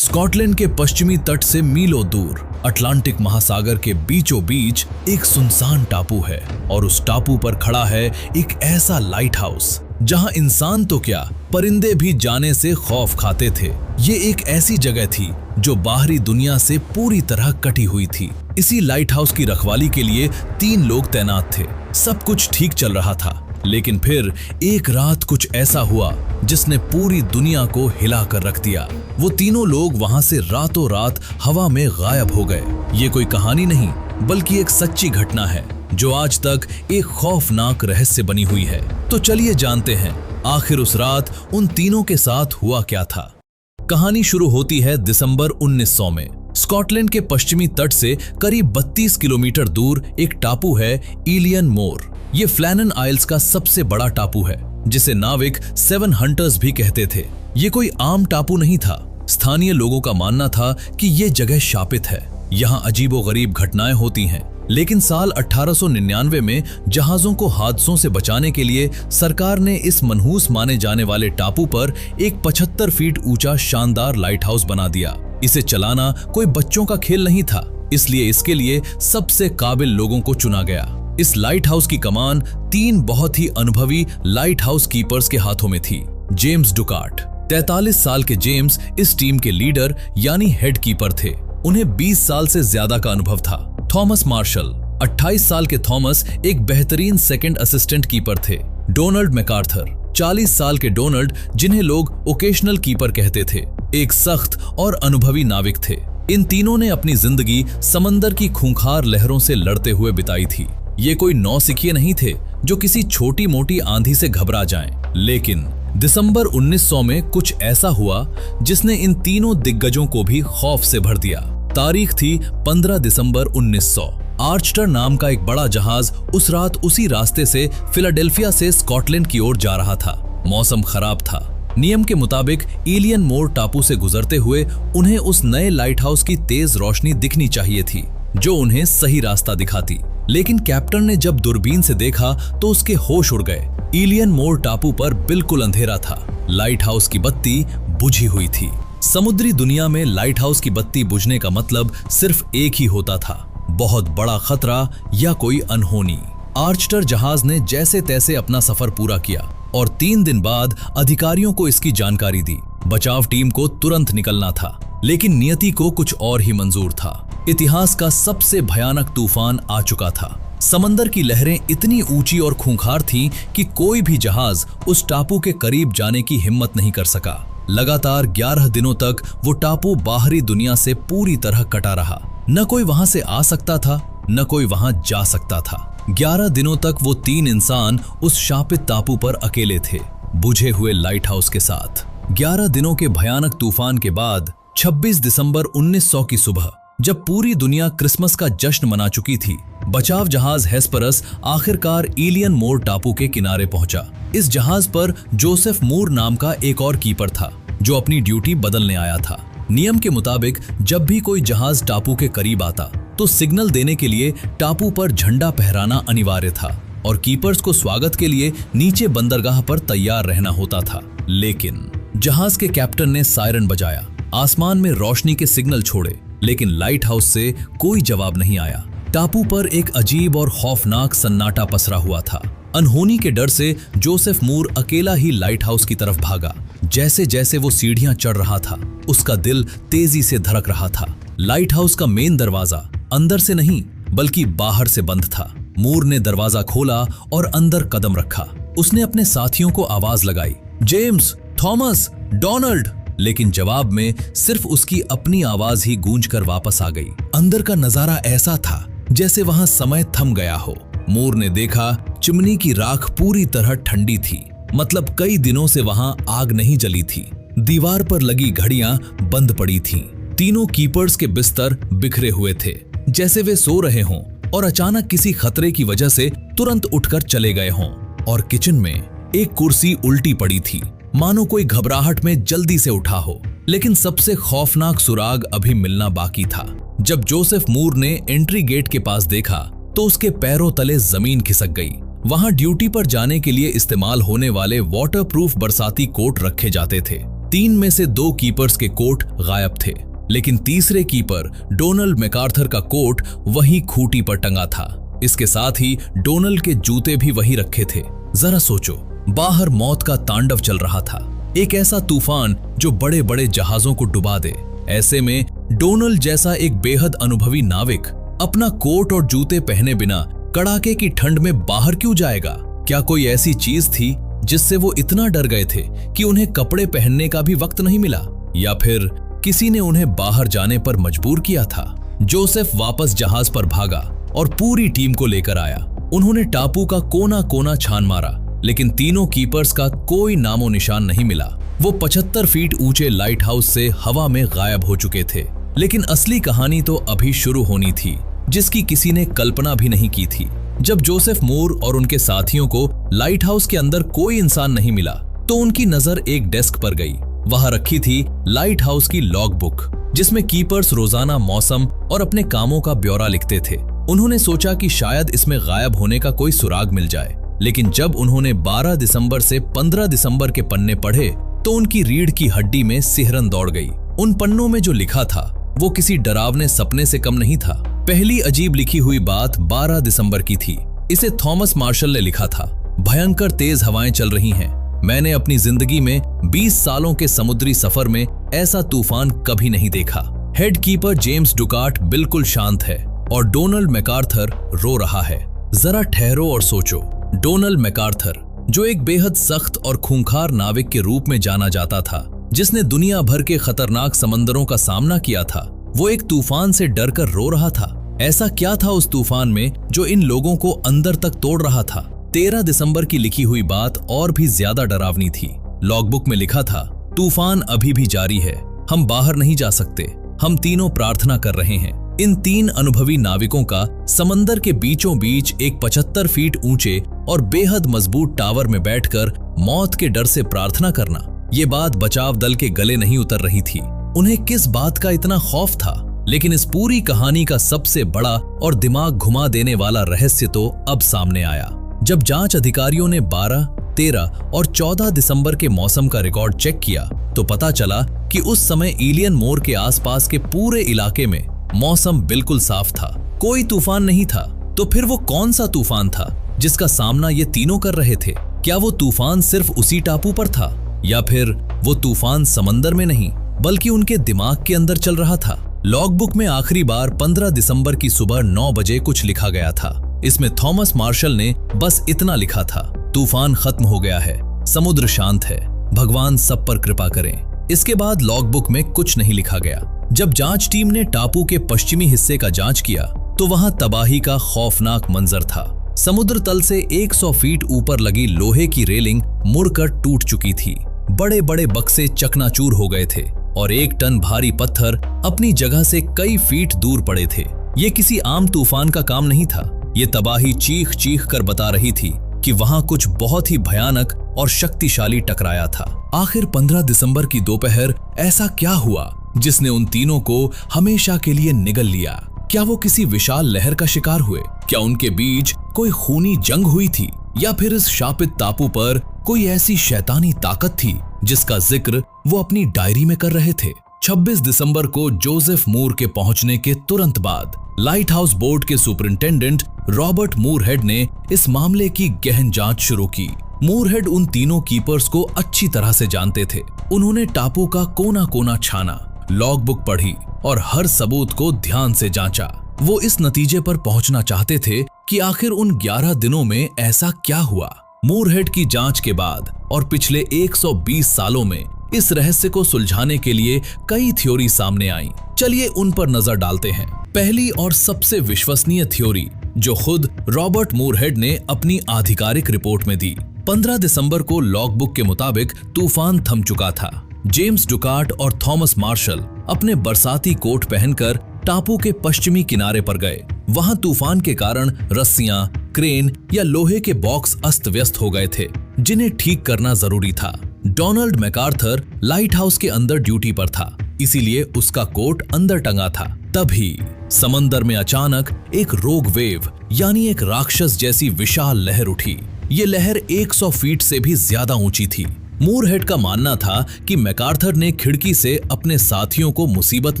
Scotland के पश्चिमी तट से मीलों दूर अटलांटिक महासागर के बीचों बीच एक सुनसान टापू है और उस टापू पर खड़ा है एक ऐसा लाइट हाउस जहां इंसान तो क्या परिंदे भी जाने से खौफ खाते थे। ये एक ऐसी जगह थी जो बाहरी दुनिया से पूरी तरह कटी हुई थी। इसी लाइट हाउस की रखवाली के लिए 3 लोग तैनात थे। सब कुछ ठीक चल रहा था, लेकिन फिर एक रात कुछ ऐसा हुआ जिसने पूरी दुनिया को हिला कर रख दिया। वो तीनों लोग वहां से रातों रात हवा में गायब हो गए। ये कोई कहानी नहीं बल्कि एक सच्ची घटना है जो आज तक एक खौफनाक रहस्य बनी हुई है। तो चलिए जानते हैं आखिर उस रात उन तीनों के साथ हुआ क्या था। कहानी शुरू होती है दिसंबर 1900 में। स्कॉटलैंड के पश्चिमी तट से करीब 32 किलोमीटर दूर एक टापू है एलियन मोर। ये फ्लैनन आइल्स का सबसे बड़ा टापू है जिसे नाविक 7 हंटर्स भी कहते थे। ये कोई आम टापू नहीं था। स्थानीय लोगों का मानना था कि ये जगह शापित है, यहाँ अजीबोगरीब घटनाएं होती हैं। लेकिन साल 1899 में जहाजों को हादसों से बचाने के लिए सरकार ने इस मनहूस माने जाने वाले टापू पर एक 75 फीट ऊंचा शानदार लाइट हाउस बना दिया। इसे चलाना कोई बच्चों का खेल नहीं था, इसलिए इसके लिए सबसे काबिल लोगों को चुना गया। इस लाइट हाउस की कमान 3 बहुत ही अनुभवी लाइट हाउस कीपर्स के हाथों में थी। जेम्स डुकार्ट 43 साल के जेम्स इस टीम के लीडर यानी हेड कीपर थे। उन्हें 20 साल से ज्यादा का अनुभव था। थॉमस मार्शल 28 साल के थॉमस एक बेहतरीन सेकंड असिस्टेंट कीपर थे। डोनाल्ड मैकार्थर 40 साल के डोनाल्ड, जिन्हें लोग ओकेशनल कीपर कहते थे, एक सख्त और अनुभवी नाविक थे। इन तीनों ने अपनी जिंदगी समंदर की खूंखार लहरों से लड़ते हुए बिताई थी। ये कोई नौसिखिए नहीं थे जो किसी छोटी मोटी आंधी से घबरा जाएं। लेकिन दिसंबर 1900 में कुछ ऐसा हुआ जिसने इन तीनों दिग्गजों को भी खौफ से भर दिया। तारीख थी 15 दिसंबर 1900। आर्चटर नाम का एक बड़ा जहाज उस रात उसी रास्ते से फिलाडेल्फिया से स्कॉटलैंड की ओर जा रहा था। मौसम खराब था। नियम के मुताबिक एलियन मोर टापू से गुजरते हुए उन्हें उस नए लाइट हाउस की तेज रोशनी दिखनी चाहिए थी जो उन्हें सही रास्ता दिखाती। लेकिन कैप्टन ने जब दूरबीन से देखा तो उसके होश उड़ गए। एलियन मोर टापू पर बिल्कुल अंधेरा था। लाइट हाउस की बत्ती बुझी हुई थी। समुद्री दुनिया में लाइट हाउस की बत्ती बुझने का मतलब सिर्फ एक ही होता था, बहुत बड़ा खतरा या कोई अनहोनी। आर्चटर जहाज ने जैसे तैसे अपना सफर पूरा किया और 3 दिन बाद अधिकारियों को इसकी जानकारी दी। बचाव टीम को तुरंत निकलना था, लेकिन नियति को कुछ और ही मंजूर था। इतिहास का सबसे भयानक तूफान आ चुका था। समंदर की लहरें इतनी ऊंची और खूंखार थीं कि कोई भी जहाज उस टापू के करीब जाने की हिम्मत नहीं कर सका। लगातार 11 दिनों तक वो टापू बाहरी दुनिया से पूरी तरह कटा रहा। न कोई वहां से आ सकता था, न कोई वहां जा सकता था। 11 दिनों तक वो 3 इंसान उस शापित टापू पर अकेले थे, बुझे हुए लाइट हाउस के साथ। 11 दिनों के भयानक तूफान के बाद 26 दिसंबर 1900 की सुबह, जब पूरी दुनिया क्रिसमस का जश्न मना चुकी थी, बचाव जहाज हेस्परस आखिरकार एलियन मोर टापू के किनारे पहुंचा। इस जहाज पर जोसेफ मूर नाम का एक और कीपर था जो अपनी ड्यूटी बदलने आया था। नियम के मुताबिक जब भी कोई जहाज टापू के करीब आता तो सिग्नल देने के लिए टापू पर झंडा फहराना अनिवार्य था और कीपर्स को स्वागत के लिए नीचे बंदरगाह पर तैयार रहना होता था। लेकिन जहाज के कैप्टन ने सायरन बजाया, आसमान में रोशनी के सिग्नल छोड़े, लेकिन लाइट हाउस से कोई जवाब नहीं आया। टापू पर एक अजीब और खौफनाक सन्नाटा पसरा हुआ था। अनहोनी के डर से जोसेफ मूर अकेला ही लाइट हाउस की तरफ भागा। जैसे जैसे वो सीढ़ियां चढ़ रहा था, उसका दिल तेजी से धड़क रहा था। लाइट हाउस का मेन दरवाजा अंदर से नहीं बल्कि बाहर से बंद था। मूर ने दरवाजा खोला और अंदर कदम रखा। उसने अपने साथियों को आवाज लगाई, जेम्स, थॉमस, डोनाल्ड, लेकिन जवाब में सिर्फ उसकी अपनी आवाज ही गूंज कर वापस आ गई। अंदर का नजारा ऐसा था जैसे वहां समय थम गया हो। मूर ने देखा चिमनी की राख पूरी तरह ठंडी थी, मतलब कई दिनों से वहां आग नहीं जली थी। दीवार पर लगी घड़ियां बंद पड़ी थीं। तीनों कीपर्स के बिस्तर बिखरे हुए थे, जैसे वे सो रहे हों और अचानक किसी खतरे की वजह से तुरंत उठकर चले गए हों। और किचन में एक कुर्सी उल्टी पड़ी थी, मानो कोई घबराहट में जल्दी से उठा हो। लेकिन सबसे खौफनाक सुराग अभी मिलना बाकी था। जब जोसेफ मूर ने एंट्री गेट के पास देखा तो उसके पैरों तले जमीन खिसक गई। वहां ड्यूटी पर जाने के लिए इस्तेमाल होने वाले वाटरप्रूफ बरसाती कोट रखे जाते थे। 3 में से 2 कीपर्स के कोट गायब थे, लेकिन तीसरे कीपर डोनाल्ड मैकार्थर का कोट वहीं खूंटी पर टंगा था। इसके साथ ही डोनाल्ड के जूते भी वहीं रखे थे। जरा सोचो, बाहर मौत का तांडव चल रहा था, एक ऐसा तूफान जो बड़े बड़े जहाजों को डुबा दे। ऐसे में डोनाल्ड जैसा एक बेहद अनुभवी नाविक अपना कोट और जूते पहने बिना कड़ाके की ठंड में बाहर क्यों जाएगा? क्या कोई ऐसी चीज थी जिससे वो इतना डर गए थे कि उन्हें कपड़े पहनने का भी वक्त नहीं मिला, या फिर किसी ने उन्हें बाहर जाने पर मजबूर किया था? जोसेफ वापस जहाज पर भागा और पूरी टीम को लेकर आया। उन्होंने टापू का कोना कोना छान मारा, लेकिन तीनों कीपर्स का कोई नामो निशान नहीं मिला। वो 75 फीट ऊंचे लाइट हाउस से हवा में गायब हो चुके थे। लेकिन असली कहानी तो अभी शुरू होनी थी, जिसकी किसी ने कल्पना भी नहीं की थी। जब जोसेफ मूर और उनके साथियों को लाइट हाउस के अंदर कोई इंसान नहीं मिला, तो उनकी नजर एक डेस्क पर गई। वहां रखी थी लाइट हाउस की लॉग बुक, जिसमें कीपर्स रोजाना मौसम और अपने कामों का ब्यौरा लिखते थे। उन्होंने सोचा कि शायद इसमें गायब होने का कोई सुराग मिल जाए, लेकिन जब उन्होंने 12 दिसंबर से 15 दिसंबर के पन्ने पढ़े तो उनकी रीढ़ की हड्डी में सिहरन दौड़ गई। उन पन्नों में जो लिखा था वो किसी डरावने सपने से कम नहीं था। पहली अजीब लिखी हुई बात 12 दिसंबर की थी। इसे थॉमस मार्शल ने लिखा था। भयंकर तेज हवाएं चल रही हैं। मैंने अपनी जिंदगी में 20 सालों के समुद्री सफर में ऐसा तूफान कभी नहीं देखा। हेड कीपर जेम्स डुकाट बिल्कुल शांत है और डोनाल्ड मैकार्थर रो रहा है। जरा ठहरो और सोचो। डोनाल्ड मैकार्थर, जो एक बेहद सख्त और खूंखार नाविक के रूप में जाना जाता था, जिसने दुनिया भर के खतरनाक समंदरों का सामना किया था, वो एक तूफान से डरकर रो रहा था। ऐसा क्या था उस तूफान में जो इन लोगों को अंदर तक तोड़ रहा था? 13 दिसंबर की लिखी हुई बात और भी ज्यादा डरावनी थी। लॉगबुक में लिखा था, तूफान अभी भी जारी है, हम बाहर नहीं जा सकते, हम तीनों प्रार्थना कर रहे हैं। इन 3 अनुभवी नाविकों का समंदर के बीचों बीच एक 75 फीट ऊंचे और बेहद मजबूत टावर में बैठकर मौत के डर से प्रार्थना करना, ये बात बचाव दल के गले नहीं उतर रही थी। उन्हें किस बात का इतना खौफ था? लेकिन इस पूरी कहानी का सबसे बड़ा और दिमाग घुमा देने वाला रहस्य तो अब सामने आया। जब जांच अधिकारियों ने 12, 13 और 14 दिसंबर के मौसम का रिकॉर्ड चेक किया तो पता चला कि उस समय एलियन मोर के आसपास के पूरे इलाके में मौसम बिल्कुल साफ था, कोई तूफान नहीं था। तो फिर वो कौन सा तूफान था जिसका सामना ये तीनों कर रहे थे? क्या वो तूफान सिर्फ उसी टापू पर था, या फिर वो तूफान समंदर में नहीं बल्कि उनके दिमाग के अंदर चल रहा था? लॉगबुक में आखिरी बार 15 दिसंबर की सुबह 9 बजे कुछ लिखा गया था। इसमें थॉमस मार्शल ने बस इतना लिखा था, तूफान खत्म हो गया है, समुद्र शांत है, भगवान सब पर कृपा करें। इसके बाद लॉगबुक में कुछ नहीं लिखा गया। जब जांच टीम ने टापू के पश्चिमी हिस्से का जांच किया तो वहां तबाही का खौफनाक मंजर था। समुद्र तल से 100 फीट ऊपर लगी लोहे की रेलिंग मुड़कर टूट चुकी थी। बड़े बड़े बक्से चकनाचूर हो गए थे और 1 टन भारी पत्थर अपनी जगह से कई फीट दूर पड़े थे। ये किसी आम तूफान का काम नहीं था। ये तबाही चीख चीख कर बता रही थी कि वहां कुछ बहुत ही भयानक और शक्तिशाली टकराया था। आखिर 15 दिसंबर की दोपहर ऐसा क्या हुआ जिसने उन तीनों को हमेशा के लिए निगल लिया? क्या वो किसी विशाल लहर का शिकार हुए? क्या उनके बीच कोई खूनी जंग हुई थी, या फिर इस शापित टापू पर कोई ऐसी शैतानी ताकत थी जिसका जिक्र वो अपनी डायरी में कर रहे थे? 26 दिसंबर को जोसेफ मूर के पहुंचने के तुरंत बाद लाइट हाउस बोर्ड के सुपरिंटेंडेंट रॉबर्ट मूरहेड ने इस मामले की गहन जांच शुरू की। मूरहेड उन तीनों कीपर्स को अच्छी तरह से जानते थे। उन्होंने टापू का कोना कोना छाना, लॉगबुक पढ़ी और हर सबूत को ध्यान से जांचा। वो इस नतीजे पर पहुंचना चाहते थे कि आखिर उन 11 दिनों में ऐसा क्या हुआ। मूरहेड की जांच के बाद और पिछले 120 सालों में इस रहस्य को सुलझाने के लिए कई थ्योरी सामने आई। चलिए उन पर नजर डालते हैं। पहली और सबसे विश्वसनीय थ्योरी, जो खुद रॉबर्ट मूरहेड ने अपनी आधिकारिक रिपोर्ट में दी। 15 दिसंबर को लॉगबुक के मुताबिक तूफान थम चुका था। जेम्स डुकाट और थॉमस मार्शल अपने बरसाती कोट पहनकर टापू के पश्चिमी किनारे पर गए। वहां तूफान के कारण रस्सियां, क्रेन या लोहे के बॉक्स अस्त व्यस्त हो गए थे, जिन्हें ठीक करना जरूरी था। डोनाल्ड मैकार्थर लाइट हाउस के अंदर ड्यूटी पर था, इसीलिए उसका कोट अंदर टंगा था। तभी समंदर में अचानक एक रोग वेव यानी एक राक्षस जैसी विशाल लहर उठी। ये लहर 100 फीट से भी ज्यादा ऊंची थी। मूरहेड का मानना था कि मैकार्थर ने खिड़की से अपने साथियों को मुसीबत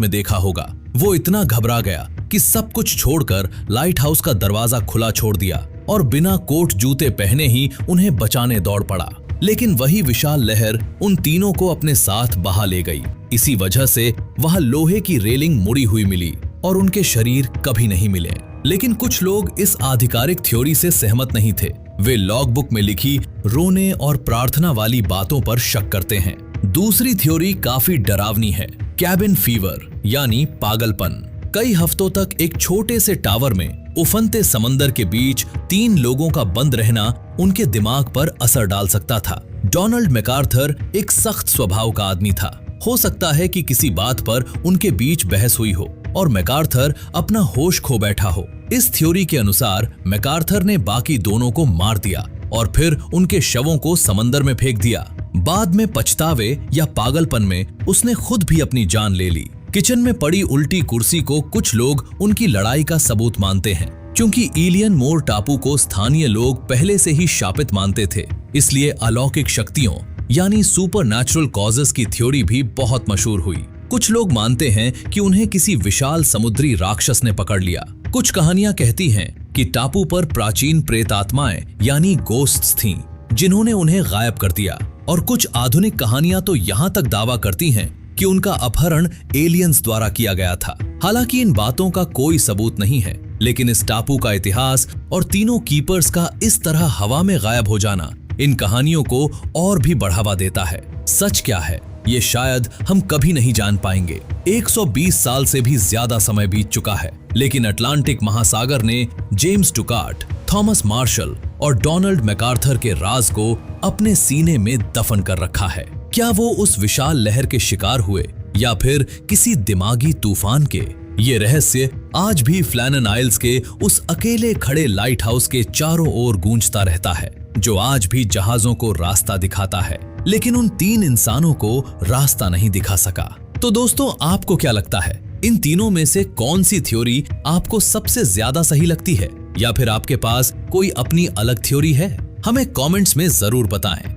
में देखा होगा। वो इतना घबरा गया कि सब कुछ छोड़कर लाइट हाउस का दरवाजा खुला छोड़ दिया और बिना कोट जूते पहने ही उन्हें बचाने दौड़ पड़ा। लेकिन वही विशाल लहर उन तीनों को अपने साथ बहा ले गई। इसी वजह से वहां लोहे की रेलिंग मुड़ी हुई मिली और उनके शरीर कभी नहीं मिले। लेकिन कुछ लोग इस आधिकारिक थ्योरी से सहमत नहीं थे। वे लॉगबुक में लिखी रोने और प्रार्थना वाली बातों पर शक करते हैं। दूसरी थ्योरी काफी डरावनी है, कैबिन फीवर यानी पागलपन। कई हफ्तों तक एक छोटे से टावर में उफनते समंदर के बीच 3 लोगों का बंद रहना उनके दिमाग पर असर डाल सकता था। डोनाल्ड मैकार्थर एक सख्त स्वभाव का आदमी था। हो सकता है कि किसी बात पर उनके बीच बहस हुई हो और मैकार्थर अपना होश खो बैठा हो। इस थ्योरी के अनुसार मैकार्थर ने बाकी दोनों को मार दिया और फिर उनके शवों को समंदर में फेंक दिया। बाद में पछतावे या पागलपन में उसने खुद भी अपनी जान ले ली। किचन में पड़ी उल्टी कुर्सी को कुछ लोग उनकी लड़ाई का सबूत मानते हैं। क्योंकि इलियन मोर टापू को स्थानीय लोग पहले से ही शापित मानते थे, इसलिए अलौकिक शक्तियों यानी सुपरनैचुरल कॉजेस की थ्योरी भी बहुत मशहूर हुई। कुछ लोग मानते हैं कि उन्हें किसी विशाल समुद्री राक्षस ने पकड़ लिया। कुछ कहानियां कहती हैं कि टापू पर प्राचीन प्रेतात्माएं यानी गोस्ट्स थीं, जिन्होंने उन्हें गायब कर दिया। और कुछ आधुनिक कहानियां तो यहाँ तक दावा करती हैं कि उनका अपहरण एलियंस द्वारा किया गया था। हालांकि इन बातों का कोई सबूत नहीं है, लेकिन इस टापू का इतिहास और तीनों कीपर्स का इस तरह हवा में गायब हो जाना इन कहानियों को और भी बढ़ावा देता है। सच क्या है ये शायद हम कभी नहीं जान पाएंगे। 120 साल से भी ज्यादा समय बीत चुका है, लेकिन अटलांटिक महासागर ने जेम्स टुकार्ट, थॉमस मार्शल और डोनाल्ड मैकार्थर के राज को अपने सीने में दफन कर रखा है। क्या वो उस विशाल लहर के शिकार हुए या फिर किसी दिमागी तूफान के? ये रहस्य आज भी फ्लैनन आइल्स के उस अकेले खड़े लाइट हाउस के चारों ओर गूंजता रहता है, जो आज भी जहाजों को रास्ता दिखाता है, लेकिन उन 3 इंसानों को रास्ता नहीं दिखा सका। तो दोस्तों, आपको क्या लगता है, इन तीनों में से कौन सी थ्योरी आपको सबसे ज्यादा सही लगती है, या फिर आपके पास कोई अपनी अलग थ्योरी है? हमें कमेंट्स में जरूर बताएं।